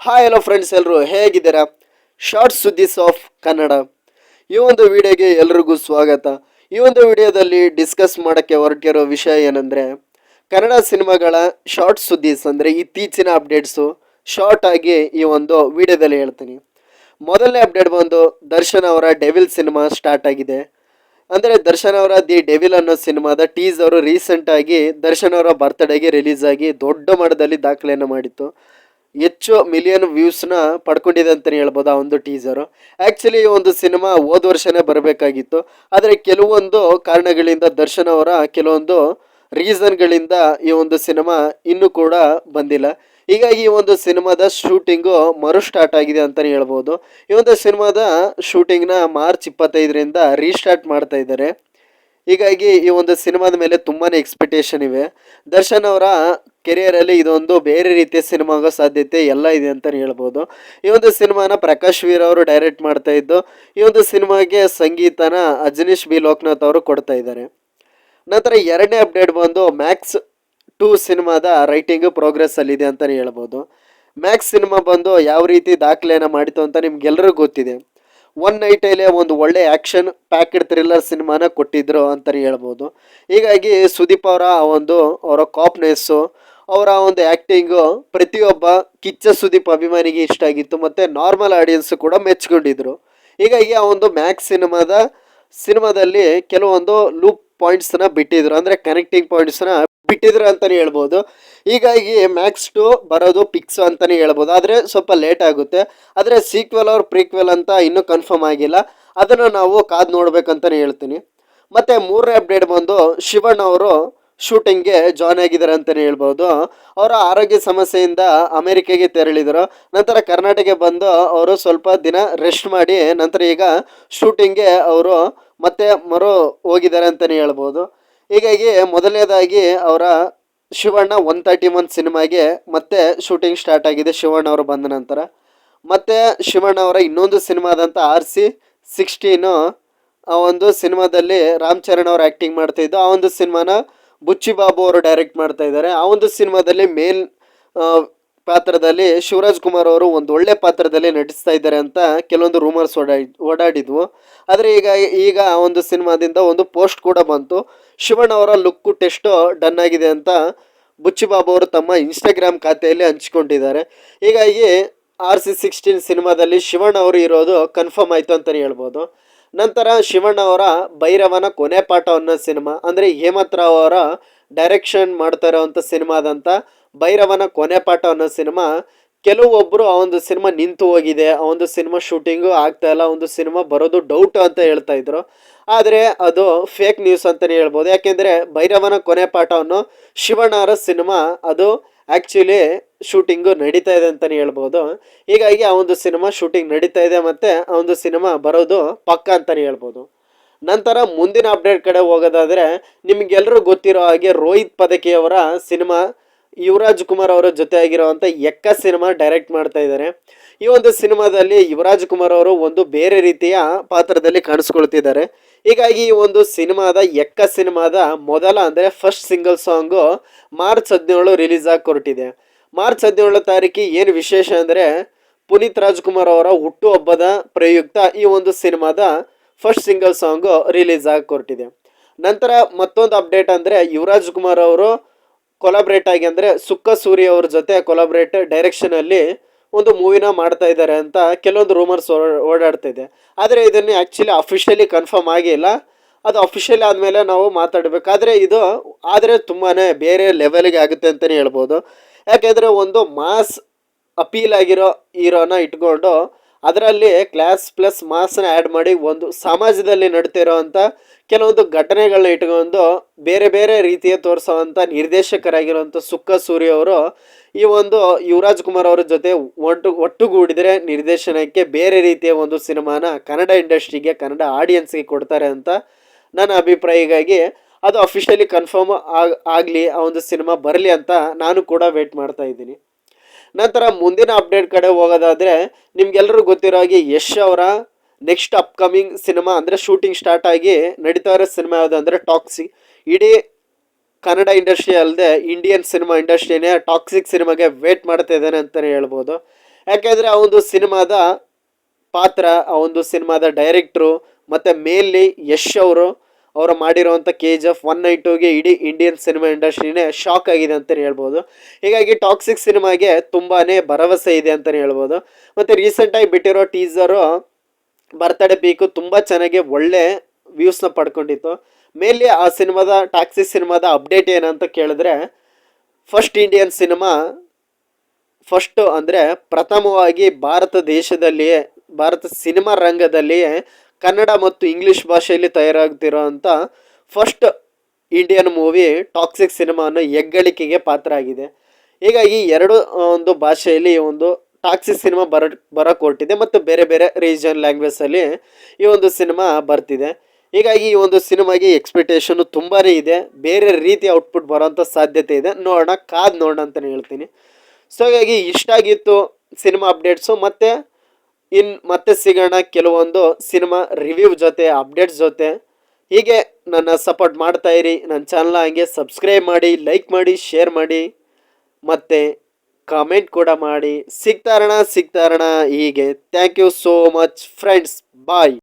Hi hello friends, ಎಲ್ಲರೂ ಹೇಗಿದ್ದೀರಾ? Short ಸುದ್ದಿಸ್ of Kannada ಈ ಒಂದು ವಿಡಿಯೋಗೆ ಎಲ್ರಿಗೂ ಸ್ವಾಗತ. ಈ ಒಂದು ವಿಡಿಯೋದಲ್ಲಿ ಡಿಸ್ಕಸ್ ಮಾಡೋಕ್ಕೆ ಹೊರಟಿರೋ ವಿಷಯ ಏನಂದರೆ, ಕನ್ನಡ ಸಿನಿಮಾಗಳ ಶಾರ್ಟ್ ಸುದ್ದಿಸ್ ಅಂದರೆ ಇತ್ತೀಚಿನ ಅಪ್ಡೇಟ್ಸು ಶಾರ್ಟ್ ಆಗಿ ಈ ಒಂದು ವಿಡಿಯೋದಲ್ಲಿ ಹೇಳ್ತೀನಿ. ಮೊದಲನೇ ಅಪ್ಡೇಟ್ ಬಂದು ದರ್ಶನ್ ಅವರ ಡೆವಿಲ್ ಸಿನಿಮಾ ಸ್ಟಾರ್ಟ್ ಆಗಿದೆ. ಅಂದರೆ ದರ್ಶನ್ ಅವರ ದಿ ಡೆವಿಲ್ ಅನ್ನೋ ಸಿನಿಮಾದ ಟೀಸರು ರೀಸೆಂಟಾಗಿ ದರ್ಶನ್ ಅವರ ಬರ್ತ್ಡೇಗೆ ರಿಲೀಸ್ ಆಗಿ ದೊಡ್ಡ ಮಟ್ಟದಲ್ಲಿ ದಾಖಲೆಯನ್ನು ಮಾಡಿತ್ತು. ಹೆಚ್ಚು ಮಿಲಿಯನ್ ವ್ಯೂಸ್ನ ಪಡ್ಕೊಂಡಿದೆ ಅಂತಲೇ ಹೇಳ್ಬೋದು ಆ ಒಂದು ಟೀಸರು. ಆ್ಯಕ್ಚುಲಿ ಈ ಒಂದು ಸಿನಿಮಾ ಹೋದ ವರ್ಷನೇ ಬರಬೇಕಾಗಿತ್ತು, ಆದರೆ ಕೆಲವೊಂದು ಕಾರಣಗಳಿಂದ ದರ್ಶನ್ ಅವರ ಕೆಲವೊಂದು ರೀಸನ್ಗಳಿಂದ ಈ ಒಂದು ಸಿನಿಮಾ ಇನ್ನೂ ಕೂಡ ಬಂದಿಲ್ಲ. ಹೀಗಾಗಿ ಈ ಒಂದು ಸಿನಿಮಾದ ಶೂಟಿಂಗು ಮರು ಸ್ಟಾರ್ಟ್ ಆಗಿದೆ ಅಂತಲೇ ಹೇಳ್ಬೋದು. ಈ ಒಂದು ಸಿನಿಮಾದ ಶೂಟಿಂಗ್ನ ಮಾರ್ಚ್ 25ರಿಂದ ರೀಸ್ಟಾರ್ಟ್ ಮಾಡ್ತಾ ಇದ್ದಾರೆ. ಹೀಗಾಗಿ ಈ ಒಂದು ಸಿನಿಮಾದ ಮೇಲೆ ತುಂಬಾ ಎಕ್ಸ್ಪೆಕ್ಟೇಷನ್ ಇವೆ. ದರ್ಶನ್ ಅವರ ಕೆರಿಯರಲ್ಲಿ ಇದೊಂದು ಬೇರೆ ರೀತಿಯ ಸಿನಿಮಾ ಆಗೋ ಸಾಧ್ಯತೆ ಎಲ್ಲ ಇದೆ ಅಂತಲೇ ಹೇಳ್ಬೋದು. ಈ ಒಂದು ಸಿನಿಮಾನ ಪ್ರಕಾಶ್ ವೀರ್ ಅವರು ಡೈರೆಕ್ಟ್ ಮಾಡ್ತಾ ಇದ್ದು, ಈ ಒಂದು ಸಿನಿಮಾಗೆ ಸಂಗೀತನ ಅಜನೀಶ್ ಬಿ ಲೋಕನಾಥ್ ಅವರು ಕೊಡ್ತಾ ಇದ್ದಾರೆ. ನಂತರ ಎರಡನೇ ಅಪ್ಡೇಟ್ ಬಂದು ಮ್ಯಾಕ್ಸ್ 2 ಸಿನಿಮಾದ ರೈಟಿಂಗ್ ಪ್ರೋಗ್ರೆಸ್ ಅಲ್ಲಿದೆ ಅಂತಲೇ ಹೇಳ್ಬೋದು. ಮ್ಯಾಕ್ಸ್ ಸಿನಿಮಾ ಬಂದು ಯಾವ ರೀತಿ ದಾಖಲೆಯನ್ನು ಮಾಡಿತು ಅಂತ ನಿಮ್ಗೆಲ್ಲರಿಗೂ ಗೊತ್ತಿದೆ. ಒನ್ ನೈಟಲ್ಲೇ ಒಂದು ಒಳ್ಳೆ ಆ್ಯಕ್ಷನ್ ಪ್ಯಾಕ್ಡ್ ಥ್ರಿಲ್ಲರ್ ಸಿನಿಮಾನ ಕೊಟ್ಟಿದ್ರು ಅಂತಲೇ ಹೇಳ್ಬೋದು. ಹೀಗಾಗಿ ಸುದೀಪ್ ಅವರ ಕಾಪ್ನೆಸ್ಸು, ಅವರ ಒಂದು ಆ್ಯಕ್ಟಿಂಗು ಪ್ರತಿಯೊಬ್ಬ ಕಿಚ್ಚ ಸುದೀಪ್ ಅಭಿಮಾನಿಗೆ ಇಷ್ಟ ಆಗಿತ್ತು, ಮತ್ತು ನಾರ್ಮಲ್ ಆಡಿಯನ್ಸು ಕೂಡ ಮೆಚ್ಕೊಂಡಿದ್ರು. ಹೀಗಾಗಿ ಆ ಒಂದು ಮ್ಯಾಕ್ಸ್ ಸಿನಿಮಾದಲ್ಲಿ ಕೆಲವೊಂದು ಲೂಪ್ ಪಾಯಿಂಟ್ಸ್ನ ಬಿಟ್ಟಿದ್ರು, ಅಂದರೆ ಕನೆಕ್ಟಿಂಗ್ ಪಾಯಿಂಟ್ಸ್ನ ಬಿಟ್ಟಿದ್ರು ಅಂತಲೇ ಹೇಳ್ಬೋದು. ಹೀಗಾಗಿ ಮ್ಯಾಕ್ಸ್ 2 ಬರೋದು ಪಿಕ್ಸ್ ಅಂತಲೇ ಹೇಳ್ಬೋದು, ಆದರೆ ಸ್ವಲ್ಪ ಲೇಟ್ ಆಗುತ್ತೆ. ಆದರೆ ಸೀಕ್ವೆಲ್ ಅವ್ರ ಪ್ರೀಕ್ವೆಲ್ ಅಂತ ಇನ್ನೂ ಕನ್ಫರ್ಮ್ ಆಗಿಲ್ಲ, ಅದನ್ನು ನಾವು ಕಾದು ನೋಡ್ಬೇಕಂತಲೇ ಹೇಳ್ತೀನಿ. ಮತ್ತು ಮೂರನೇ ಅಪ್ಡೇಟ್ ಬಂದು ಶಿವಣ್ಣ ಅವರು ಶೂಟಿಂಗ್ಗೆ ಜಾಯ್ನ್ ಆಗಿದ್ದಾರೆ ಅಂತಲೇ ಹೇಳ್ಬೋದು. ಅವರ ಆರೋಗ್ಯ ಸಮಸ್ಯೆಯಿಂದ ಅಮೆರಿಕೆಗೆ ತೆರಳಿದರು. ನಂತರ ಕರ್ನಾಟಕಕ್ಕೆ ಬಂದು ಅವರು ಸ್ವಲ್ಪ ದಿನ ರೆಸ್ಟ್ ಮಾಡಿ ನಂತರ ಈಗ ಶೂಟಿಂಗ್ಗೆ ಅವರು ಮತ್ತೆ ಹೋಗಿದ್ದಾರೆ ಅಂತಲೇ ಹೇಳ್ಬೋದು. ಹೀಗಾಗಿ ಮೊದಲನೇದಾಗಿ ಅವರ ಶಿವಣ್ಣ 131 ಸಿನಿಮಾಗೆ ಮತ್ತೆ ಶೂಟಿಂಗ್ ಸ್ಟಾರ್ಟ್ ಆಗಿದೆ ಶಿವಣ್ಣ ಅವರು ಬಂದ ನಂತರ. ಮತ್ತು ಶಿವಣ್ಣ ಅವರ ಇನ್ನೊಂದು ಸಿನಿಮಾದಂಥ RC16 ಆ ಒಂದು ಸಿನಿಮಾದಲ್ಲಿ ರಾಮ್ ಚರಣ್ ಅವರು ಆ್ಯಕ್ಟಿಂಗ್ ಮಾಡ್ತಾಯಿದ್ದು, ಆ ಒಂದು ಸಿನಿಮಾನ ಬುಚ್ಚಿ ಬಾಬು ಅವರು ಡೈರೆಕ್ಟ್ ಮಾಡ್ತಾ ಇದ್ದಾರೆ. ಆ ಒಂದು ಸಿನಿಮಾದಲ್ಲಿ ಮೇನ್ ಪಾತ್ರದಲ್ಲಿ ಶಿವರಾಜ್ ಕುಮಾರ್ ಅವರು ಒಂದು ಒಳ್ಳೆ ಪಾತ್ರದಲ್ಲಿ ನಟಿಸ್ತಾ ಇದ್ದಾರೆ ಅಂತ ಕೆಲವೊಂದು ರೂಮರ್ಸ್ ಓಡಾಡಿದ್ವು. ಆದರೆ ಈಗ ಆ ಒಂದು ಸಿನಿಮಾದಿಂದ ಒಂದು ಪೋಸ್ಟ್ ಕೂಡ ಬಂತು. ಶಿವಣ್ಣ ಅವರ ಲುಕ್ಕು ಟೆಸ್ಟು ಡನ್ ಆಗಿದೆ ಅಂತ ಬುಚ್ಚಿಬಾಬು ಅವರು ತಮ್ಮ ಇನ್ಸ್ಟಾಗ್ರಾಮ್ ಖಾತೆಯಲ್ಲಿ ಹಂಚಿಕೊಂಡಿದ್ದಾರೆ. ಹೀಗಾಗಿ RC16 ಸಿನಿಮಾದಲ್ಲಿ ಶಿವಣ್ಣ ಅವರು ಇರೋದು ಕನ್ಫರ್ಮ್ ಆಯಿತು ಅಂತಲೇ ಹೇಳ್ಬೋದು. ನಂತರ ಶಿವಣ್ಣ ಅವರ ಭೈರವನ ಕೊನೆ ಪಾಠ ಅನ್ನೋ ಸಿನಿಮಾ, ಅಂದರೆ ಹೇಮಂತ್ ರಾವ್ ಅವರ ಡೈರೆಕ್ಷನ್ ಮಾಡ್ತಾ ಇರೋವಂಥ ಸಿನಿಮಾದಂಥ ಭೈರವನ ಕೊನೆ ಪಾಠ ಅನ್ನೋ ಸಿನಿಮಾ, ಕೆಲವೊಬ್ಬರು ಆ ಒಂದು ಸಿನಿಮಾ ನಿಂತು ಹೋಗಿದೆ, ಆ ಒಂದು ಸಿನಿಮಾ ಶೂಟಿಂಗು ಆಗ್ತಾ ಇಲ್ಲ, ಒಂದು ಸಿನಿಮಾ ಬರೋದು ಡೌಟ್ ಅಂತ ಹೇಳ್ತಾ ಇದ್ರು. ಆದರೆ ಅದು ಫೇಕ್ ನ್ಯೂಸ್ ಅಂತಲೇ ಹೇಳ್ಬೋದು. ಯಾಕೆಂದರೆ ಭೈರವನ ಕೊನೆ ಪಾಠ ಅನ್ನೋ ಶಿವಣ್ಣ ಅವರ ಸಿನಿಮಾ ಅದು ಆ್ಯಕ್ಚುಲಿ ಶೂಟಿಂಗು ನಡೀತಾ ಇದೆ ಅಂತಲೇ ಹೇಳ್ಬೋದು. ಹೀಗಾಗಿ ಆ ಒಂದು ಸಿನಿಮಾ ಶೂಟಿಂಗ್ ನಡೀತಾ ಇದೆ, ಮತ್ತು ಆ ಒಂದು ಸಿನಿಮಾ ಬರೋದು ಪಕ್ಕ ಅಂತಲೇ ಹೇಳ್ಬೋದು. ನಂತರ ಮುಂದಿನ ಅಪ್ಡೇಟ್ ಕಡೆ ಹೋಗೋದಾದರೆ, ನಿಮಗೆಲ್ಲರೂ ಗೊತ್ತಿರೋ ಹಾಗೆ ರೋಹಿತ್ ಪದಕಿಯವರ ಸಿನಿಮಾ ಯುವರಾಜ್ ಕುಮಾರ್ ಅವರ ಜೊತೆ ಆಗಿರೋವಂಥ ಎಕ್ಕ ಸಿನಿಮಾ ಡೈರೆಕ್ಟ್ ಮಾಡ್ತಾ ಇದ್ದಾರೆ. ಈ ಒಂದು ಸಿನಿಮಾದಲ್ಲಿ ಯುವರಾಜ್ ಕುಮಾರ್ ಅವರು ಒಂದು ಬೇರೆ ರೀತಿಯ ಪಾತ್ರದಲ್ಲಿ ಕಾಣಿಸ್ಕೊಳ್ತಿದ್ದಾರೆ. ಹೀಗಾಗಿ ಈ ಒಂದು ಸಿನಿಮಾದ ಎಕ್ಕ ಸಿನಿಮಾದ ಅಂದರೆ first single song March 17 release ಆಗಿ ಹೊರಟಿದೆ. ಮಾರ್ಚ್ 17 ತಾರೀಕಿಗೆ ಏನು ವಿಶೇಷ ಅಂದರೆ, ಪುನೀತ್ ರಾಜ್ಕುಮಾರ್ ಅವರ ಹುಟ್ಟುಹಬ್ಬದ ಪ್ರಯುಕ್ತ ಈ ಒಂದು ಸಿನಿಮಾದ ಫಸ್ಟ್ ಸಿಂಗಲ್ ಸಾಂಗು ರಿಲೀಸ್ ಆಗಿ ಹೊರಟಿದೆ. ನಂತರ ಮತ್ತೊಂದು ಅಪ್ಡೇಟ್ ಅಂದರೆ, ಯುವರಾಜ್ ಕುಮಾರ್ ಅವರು ಕೊಲಾಬ್ರೇಟ್ ಆಗಿ, ಅಂದರೆ ಸುಕ್ಕ ಸೂರ್ಯ ಅವ್ರ ಜೊತೆ ಕೊಲಾಬ್ರೇಟ್ ಡೈರೆಕ್ಷನಲ್ಲಿ ಒಂದು ಮೂವಿನ ಮಾಡ್ತಾ ಇದ್ದಾರೆ ಅಂತ ಕೆಲವೊಂದು ರೂಮರ್ಸ್ ಓಡಾಡ್ತಾ ಇದೆ. ಆದರೆ ಇದನ್ನು ಆ್ಯಕ್ಚುಲಿ ಅಫಿಷಿಯಲಿ ಕನ್ಫರ್ಮ್ ಆಗಿಲ್ಲ, ಅದು ಅಫಿಷಿಯಲಿ ಆದಮೇಲೆ ನಾವು ಮಾತಾಡಬೇಕಾದ್ರೆ ಇದು ಆದರೆ ತುಂಬಾ ಬೇರೆ ಲೆವೆಲ್ಗೆ ಆಗುತ್ತೆ ಅಂತಲೇ ಹೇಳ್ಬೋದು. ಯಾಕೆಂದರೆ ಒಂದು ಮಾಸ್ ಅಪೀಲ್ ಆಗಿರೋ ಹೀರೋನ ಇಟ್ಕೊಂಡು ಅದರಲ್ಲಿ ಕ್ಲಾಸ್ ಪ್ಲಸ್ ಮಾಸ್ನ ಆ್ಯಡ್ ಮಾಡಿ ಒಂದು ಸಮಾಜದಲ್ಲಿ ನಡ್ತಿರೋ ಅಂಥ ಕೆಲವೊಂದು ಘಟನೆಗಳನ್ನ ಇಟ್ಕೊಂಡು ಬೇರೆ ಬೇರೆ ರೀತಿಯ ತೋರಿಸೋವಂಥ ನಿರ್ದೇಶಕರಾಗಿರುವಂಥ ಸುಕ್ಕ ಸೂರ್ಯ ಅವರು ಈ ಒಂದು ಯುವರಾಜ್ ಕುಮಾರ್ ಅವರ ಜೊತೆ ಒಟ್ಟುಗೂಡಿದರೆ ನಿರ್ದೇಶನಕ್ಕೆ ಬೇರೆ ರೀತಿಯ ಒಂದು ಸಿನಿಮಾನ ಕನ್ನಡ ಇಂಡಸ್ಟ್ರಿಗೆ, ಕನ್ನಡ ಆಡಿಯನ್ಸ್ಗೆ ಕೊಡ್ತಾರೆ ಅಂತ ನನ್ನ ಅಭಿಪ್ರಾಯ. ಹೀಗಾಗಿ ಅದು ಅಫಿಷಿಯಲಿ ಕನ್ಫರ್ಮ್ ಆಗಲಿ, ಆ ಒಂದು ಸಿನಿಮಾ ಬರಲಿ ಅಂತ ನಾನು ಕೂಡ ವೇಟ್ ಮಾಡ್ತಾ ಇದ್ದೀನಿ. ನಂತರ ಮುಂದಿನ ಅಪ್ಡೇಟ್ ಕಡೆ ಹೋಗೋದಾದರೆ, ನಿಮ್ಗೆಲ್ಲರೂ ಗೊತ್ತಿರೋ ಹಾಗೆ ಯಶ್ ಅವರ ನೆಕ್ಸ್ಟ್ ಅಪ್ಕಮಿಂಗ್ ಸಿನಿಮಾ, ಅಂದರೆ ಶೂಟಿಂಗ್ ಸ್ಟಾರ್ಟ್ ಆಗಿ ನಡೀತಾ ಇರೋ ಸಿನಿಮಾ ಯಾವುದು ಅಂದರೆ ಟಾಕ್ಸಿಕ್. ಇಡೀ ಕನ್ನಡ ಇಂಡಸ್ಟ್ರಿ ಅಲ್ಲದೆ ಇಂಡಿಯನ್ ಸಿನಿಮಾ ಇಂಡಸ್ಟ್ರಿನೇ ಟಾಕ್ಸಿಕ್ ಸಿನಿಮಾಗೆ ವೇಟ್ ಮಾಡ್ತಾ ಇದ್ದಾನೆ ಅಂತಲೇ ಹೇಳ್ಬೋದು. ಯಾಕೆಂದರೆ ಆ ಒಂದು ಸಿನಿಮಾದ ಪಾತ್ರ, ಆ ಒಂದು ಸಿನಿಮಾದ ಡೈರೆಕ್ಟ್ರು ಮತ್ತು ಮೇನ್ಲಿ ಯಶ್ ಅವರು ಮಾಡಿರುವಂಥ KGF 192ಗೆ ಇಡೀ ಇಂಡಿಯನ್ ಸಿನಿಮಾ ಇಂಡಸ್ಟ್ರಿನೇ ಶಾಕ್ ಆಗಿದೆ ಅಂತಲೇ ಹೇಳ್ಬೋದು. ಹೀಗಾಗಿ ಟಾಕ್ಸಿಕ್ ಸಿನಿಮಾಗೆ ತುಂಬಾ ಭರವಸೆ ಇದೆ ಅಂತಲೇ ಹೇಳ್ಬೋದು. ಮತ್ತು ರೀಸೆಂಟಾಗಿ ಬಿಟ್ಟಿರೋ ಟೀಸರು ಬರ್ತಡೇ ಪೀಕು ತುಂಬ ಚೆನ್ನಾಗಿ ಒಳ್ಳೆ ವ್ಯೂಸ್ನ ಪಡ್ಕೊಂಡಿತ್ತು. ಮೇನ್ಲಿ ಆ ಸಿನಿಮಾದ ಟಾಕ್ಸಿಕ್ ಸಿನಿಮಾದ ಅಪ್ಡೇಟ್ ಏನಂತ ಕೇಳಿದ್ರೆ, ಫಸ್ಟ್ ಇಂಡಿಯನ್ ಸಿನಿಮಾ, ಫಸ್ಟು ಅಂದರೆ ಪ್ರಥಮವಾಗಿ ಭಾರತ ದೇಶದಲ್ಲಿಯೇ, ಭಾರತ ಸಿನಿಮಾ ರಂಗದಲ್ಲಿಯೇ ಕನ್ನಡ ಮತ್ತು ಇಂಗ್ಲೀಷ್ ಭಾಷೆಯಲ್ಲಿ ತಯಾರಾಗ್ತಿರೋಂಥ ಫಸ್ಟ್ ಇಂಡಿಯನ್ ಮೂವಿ ಟಾಕ್ಸಿಕ್ ಸಿನಿಮಾನ ಹೆಗ್ಗಳಿಕೆಗೆ ಪಾತ್ರ ಆಗಿದೆ. ಹೀಗಾಗಿ ಎರಡು ಒಂದು ಭಾಷೆಯಲ್ಲಿ ಈ ಒಂದು ಟಾಕ್ಸಿಕ್ ಸಿನಿಮಾ ಬರೋಕ್ಕೆ ಹೊರಟಿದೆ ಮತ್ತು ಬೇರೆ ಬೇರೆ ರೀಜನ್ ಲ್ಯಾಂಗ್ವೇಜಲ್ಲಿ ಈ ಒಂದು ಸಿನಿಮಾ ಬರ್ತಿದೆ. ಹೀಗಾಗಿ ಈ ಒಂದು ಸಿನಿಮಾಗೆ ಎಕ್ಸ್ಪೆಕ್ಟೇಷನು ತುಂಬಾ ಇದೆ, ಬೇರೆ ರೀತಿ ಔಟ್ಪುಟ್ ಬರೋಂಥ ಸಾಧ್ಯತೆ ಇದೆ. ನೋಡೋಣ, ಕಾದು ನೋಡೋಣ ಅಂತಲೇ ಹೇಳ್ತೀನಿ. ಸೊ ಹಾಗಾಗಿ ಇಷ್ಟ ಆಗಿತ್ತು ಸಿನಿಮಾ ಅಪ್ಡೇಟ್ಸು. ಮತ್ತೆ ಸಿಗೋಣ ಕೆಲವೊಂದು ಸಿನಿಮಾ ರಿವ್ಯೂ ಜೊತೆ, ಅಪ್ಡೇಟ್ಸ್ ಜೊತೆ. ಹೀಗೆ ನನ್ನ ಸಪೋರ್ಟ್ ಮಾಡ್ತಾ ಇರಿ. ನನ್ನ ಚಾನಲ್ನ ಹಂಗೆ ಸಬ್ಸ್ಕ್ರೈಬ್ ಮಾಡಿ, ಲೈಕ್ ಮಾಡಿ, ಶೇರ್ ಮಾಡಿ, ಮತ್ತು ಕಾಮೆಂಟ್ ಕೂಡ ಮಾಡಿ. ಸಿಗ್ತಾರಣ ಹೀಗೆ. Thank you so much friends. Bye.